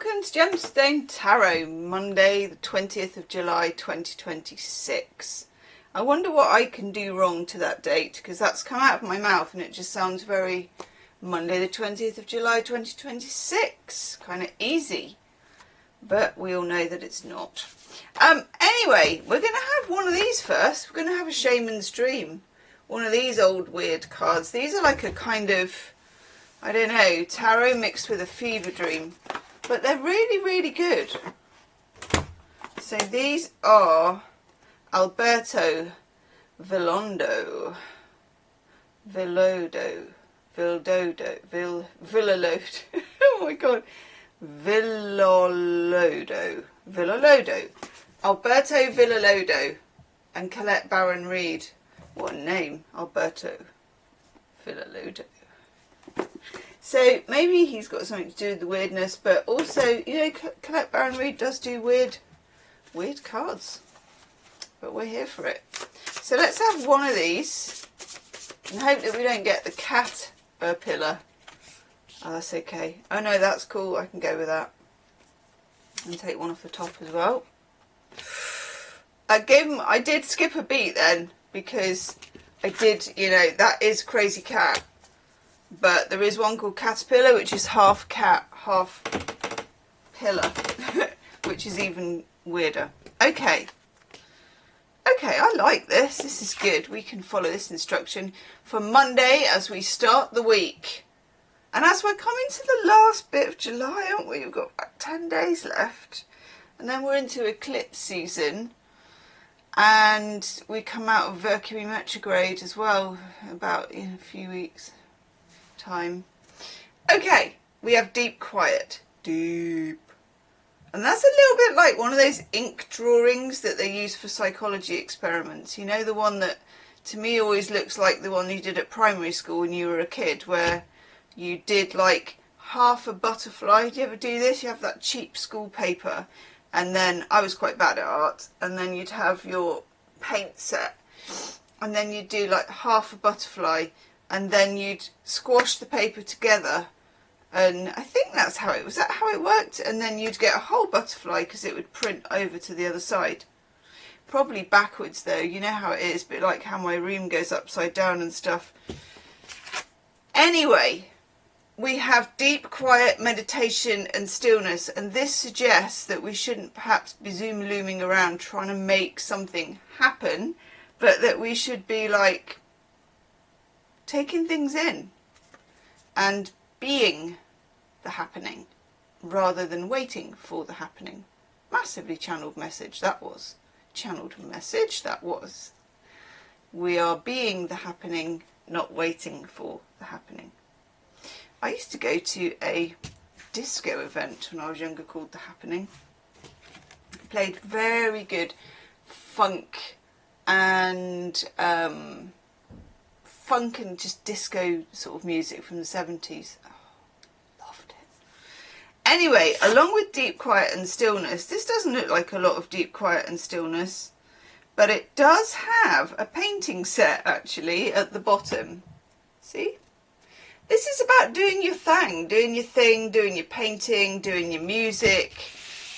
welcome to Gemstone Tarot, Monday the 20th of July 2026. I wonder what I can do wrong to that date, because that's come out of my mouth and it just sounds very Monday the 20th of July 2026, kind of easy, but we all know that it's not. Anyway, we're going to have one of these first. We're going to have a Shaman's Dream, one of these old weird cards. These are like a kind of, I don't know, tarot mixed with a fever dream. But they're really, really good. So these are Alberto Villalodo. Oh my God. Villalodo. Alberto Villalodo and Colette Baron Reid. What a name, Alberto Villalodo. So maybe he's got something to do with the weirdness, but also, you know, Colette Baron Reid does do weird cards. But we're here for it. So let's have one of these and hope that we don't get the caterpillar. Oh, that's okay. Oh no, that's cool. I can go with that. And take one off the top as well. I did skip a beat then, because I did, you know, that is Crazy Cat. But there is one called Caterpillar, which is half cat, half pillar, which is even weirder. Okay, I like this. This is good. We can follow this instruction for Monday as we start the week. And as we're coming to the last bit of July, aren't we? We've got about 10 days left. And then we're into eclipse season. And we come out of Mercury retrograde as well, about in a few weeks' time. Okay, we have deep quiet. Deep. And that's a little bit like one of those ink drawings that they use for psychology experiments. You know, the one that to me always looks like the one you did at primary school when you were a kid, where you did like half a butterfly. Did you ever do this? You have that cheap school paper, and then I was quite bad at art, and then you'd have your paint set, and then you'd do like half a butterfly, and then you'd squash the paper together, and I think that's how it was. That how it worked? And then you'd get a whole butterfly because it would print over to the other side. Probably backwards though, you know how it is, but like how my room goes upside down and stuff. Anyway, we have deep, quiet meditation and stillness, and this suggests that we shouldn't perhaps be zoom-looming around trying to make something happen, but that we should be like taking things in and being the happening rather than waiting for the happening. Massively channeled message that was. Channeled message that was. We are being the happening, not waiting for the happening. I used to go to a disco event when I was younger called The Happening. It played very good funk and just disco sort of music from the 70s. Oh, loved it. Anyway, along with deep quiet and stillness, this doesn't look like a lot of deep quiet and stillness, but it does have a painting set actually at the bottom. See? This is about doing your thing, doing your painting, doing your music,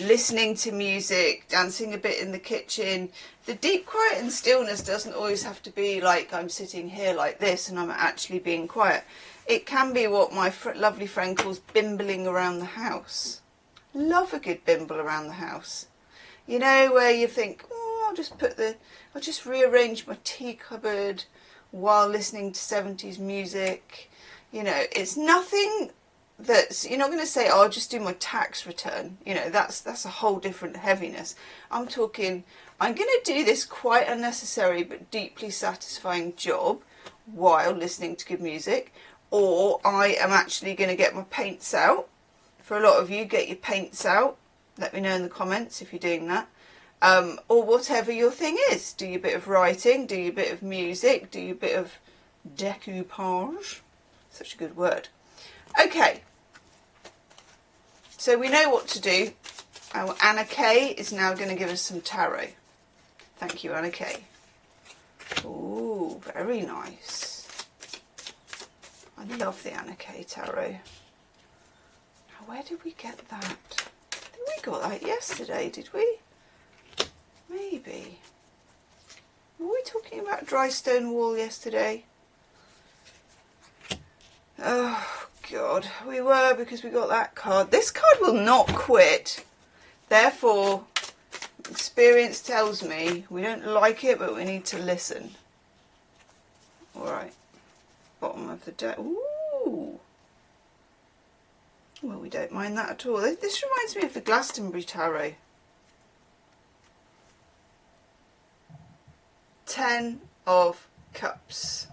listening to music, dancing a bit in the kitchen. The deep quiet and stillness doesn't always have to be like I'm sitting here like this and I'm actually being quiet. It can be what my lovely friend calls bimbling around the house. Love a good bimble around the house. You know, where you think, oh, I'll just rearrange my tea cupboard while listening to 70s music. You know, it's nothing that's, you're not going to say, oh, I'll just do my tax return. You know, that's a whole different heaviness. I'm talking, I'm going to do this quite unnecessary but deeply satisfying job while listening to good music. Or I am actually going to get my paints out. For a lot of you, get your paints out. Let me know in the comments if you're doing that. Or whatever your thing is. Do your bit of writing, do your bit of music, do your bit of decoupage. Such a good word. Okay, so we know what to do. Our Anna K is now going to give us some tarot. Thank you, Anna K. Ooh, very nice. I love the Anna K tarot. Now, where did we get that? we got that yesterday, did we? Maybe. Were we talking about dry stone wall yesterday? Oh God, we were, because we got that card. This card will not quit. Therefore, experience tells me we don't like it, but we need to listen. Alright. Bottom of the deck. Ooh. Well, we don't mind that at all. This reminds me of the Glastonbury Tarot. 10 of Cups.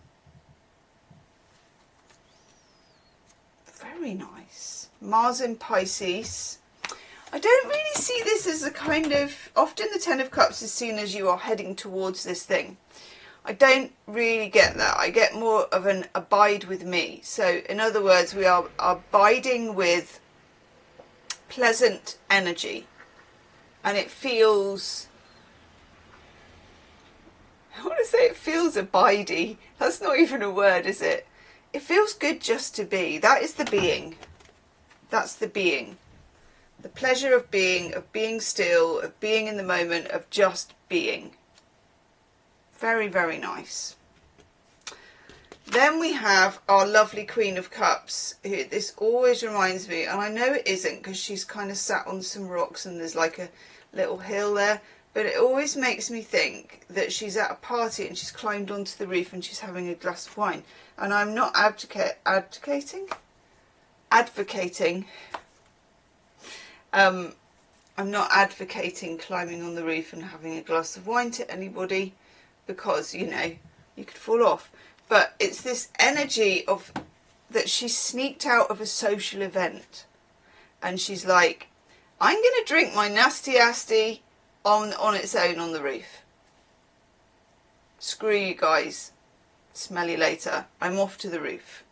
Very nice. Mars in Pisces. I don't really see this as a kind of... Often the 10 of Cups is seen as you are heading towards this thing. I don't really get that. I get more of an abide with me. So, in other words, we are abiding with pleasant energy. And it feels... I want to say it feels abidey. That's not even a word, is it? It feels good just to be. That is the being. That's the being. The pleasure of being still, of being in the moment, of just being. Very, very nice. Then we have our lovely Queen of Cups. This always reminds me, and I know it isn't because she's kind of sat on some rocks and there's like a little hill there, but it always makes me think that she's at a party and she's climbed onto the roof and she's having a glass of wine. And I'm not advocating. I'm not advocating climbing on the roof and having a glass of wine to anybody, because, you know, you could fall off. But it's this energy of that she sneaked out of a social event and she's like, I'm going to drink my nasty on its own on the roof. Screw you guys. Smell you later. I'm off to the roof.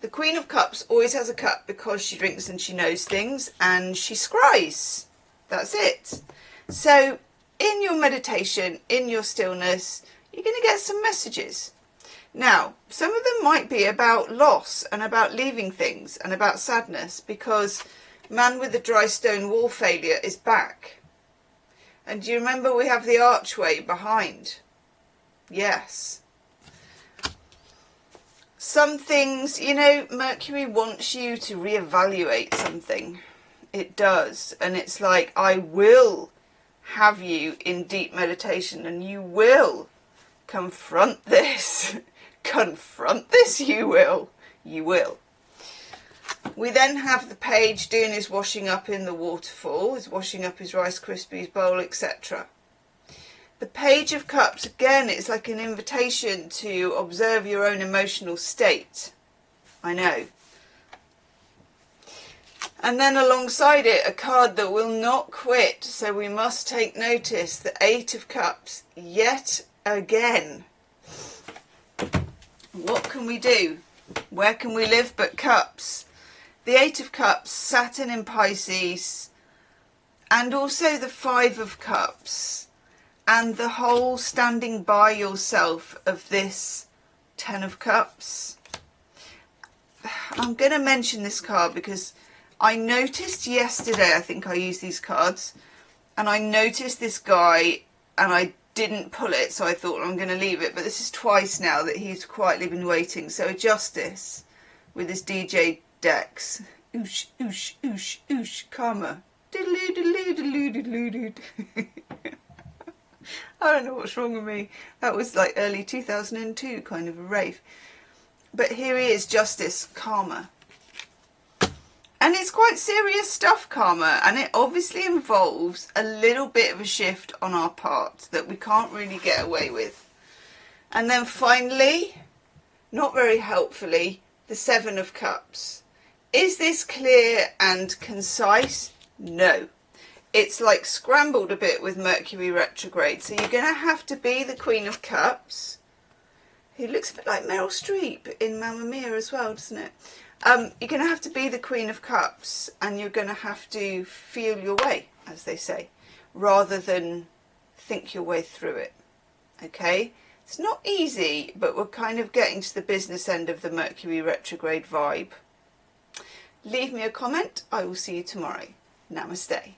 The Queen of Cups always has a cup because she drinks and she knows things and she scries. That's it. So in your meditation, in your stillness, you're going to get some messages. Now, some of them might be about loss and about leaving things and about sadness, because man with the dry stone wall failure is back. And do you remember we have the archway behind? Yes. Some things, you know, Mercury wants you to reevaluate something. It does. And it's like, I will have you in deep meditation and you will confront this. Confront this, you will. You will. We then have the page doing his washing up in the waterfall, his washing up his Rice Krispies bowl, etc. The Page of Cups, again, it's like an invitation to observe your own emotional state. I know. And then alongside it, a card that will not quit, so we must take notice, the 8 of Cups, yet again. What can we do? Where can we live but cups? The 8 of Cups, Saturn in Pisces, and also the 5 of Cups, and the whole standing by yourself of this 10 of Cups. I'm going to mention this card because I noticed yesterday, I think I used these cards, and I noticed this guy and I didn't pull it, so I thought, well, I'm going to leave it. But this is twice now that he's quietly been waiting. So a Justice with his DJ decks. Oosh, oosh, oosh, oosh, karma. Diddly, diddly, diddly, diddly, diddly. I don't know what's wrong with me. That was like early 2002 kind of a rave. But here he is, Justice, karma. And it's quite serious stuff, karma, and it obviously involves a little bit of a shift on our part that we can't really get away with. And then finally, not very helpfully, the 7 of Cups. Is this clear and concise? No. It's like scrambled a bit with Mercury retrograde. So you're going to have to be the Queen of Cups, who looks a bit like Meryl Streep in Mamma Mia as well, doesn't it? You're going to have to be the Queen of Cups, and you're going to have to feel your way, as they say, rather than think your way through it. Okay? It's not easy, but we're kind of getting to the business end of the Mercury retrograde vibe. Leave me a comment. I will see you tomorrow. Namaste.